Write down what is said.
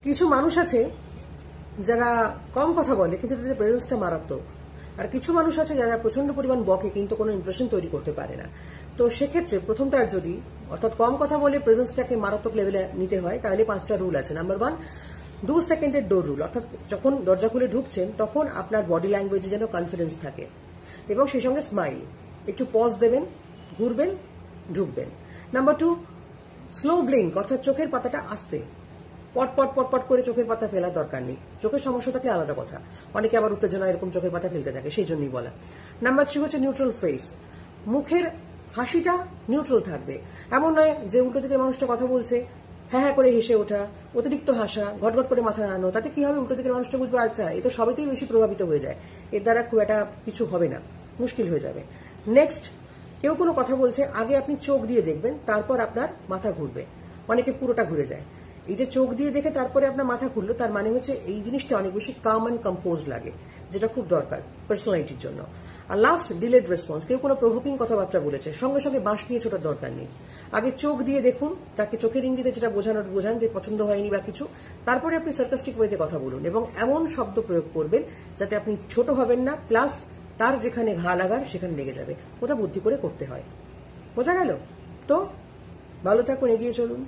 কিছু মানুষ আছে যারা কম কথা বলে কিন্তু তাদের প্রেজেন্সটা মারাত্মক, আর কিছু মানুষ আছে যারা প্রচন্ড পরিমাণ বকে কিন্তু কোনো ইমপ্রেশন তৈরি করতে পারে না। তো সেক্ষেত্রে প্রথমটার যদি অর্থাৎ কম কথা বলে প্রেজেন্সটাকে মারাত্মক লেভেলে নিতে হয় তাহলে 5টা রুল আছে। নাম্বার 1, 2 সেকেন্ডের ডোর রুল, অর্থাৎ যখন দরজা খুলে ঢুকছেন তখন আপনার বডি ল্যাঙ্গুয়েজে যেন কনফিডেন্স থাকে এবং সেই সঙ্গে স্মাইল, একটু পজ দেবেন, ঘুরবেন, ঢুকবেন। নাম্বার 2, স্লো ব্লিঙ্ক, অর্থাৎ চোখের পাতাটা আস্তে, পটপট পটপট করে চোখের পাতা ফেলার দরকার নেই। চোখের সমস্যা থাকলে আলাদা কথা, অনেকে আবার উত্তেজনা এরকম চোখের পাতা ফেলতে থাকে, সেই জন্যই বলা। নাম্বার 3 হচ্ছে নিউট্রাল ফেস, মুখের হাসিটা নিউট্রাল থাকবে। এমন নয় যে উল্টো দিকে মানুষটা কথা বলছে হ্যাঁ হ্যাঁ করে হেসে ওঠা, অতিরিক্ত হাসা, ঘটঘট করে মাথা নাড়ানো, তাতে কি হবে? উল্টো দিকের মানুষটা বুঝবে আচ্ছা এ তো সবেতেই বেশি প্রভাবিত হয়ে যায়, এর দ্বারা খুব একটা কিছু হবে না, মুশকিল হয়ে যাবে। নেক্সট, কেউ কোনো কথা বলছে আগে আপনি চোখ দিয়ে দেখবেন, তারপর আপনার মাথা ঘুরবে। অনেকে পুরোটা ঘুরে যায়। এই যে চোখ দিয়ে দেখে তারপরে আপনার মাথা ঘুরলো, তার মানে হচ্ছে এই জিনিসটা অনেক বেশি কাম অ্যান্ড কম্পোজ লাগে, যেটা খুব দরকার পার্সোনালিটির জন্য। আর লাস্ট, ডিলেড রেসপন্স, কেউ কোনো প্রভোকিং কথাবার্তা বলেছে সঙ্গে সঙ্গে বাঁশ নিয়ে ছোটার দরকার নেই। আগে চোখ দিয়ে দেখুন, তাকে চোখের ইঙ্গিতে যেটা বোঝানোর বোঝান যে পছন্দ হয়নি বা কিছু, তারপরে আপনি সার্কাস্টিক ওয়েতে কথা বলুন এবং এমন শব্দ প্রয়োগ করবেন যাতে আপনি ছোট হবেন না, প্লাস তার যেখানে ঘা লাগার সেখানে লেগে যাবে। ওটা বুদ্ধি করে করতে হয়। বোঝা গেল তো? ভালো থাকুন, এগিয়ে চলুন।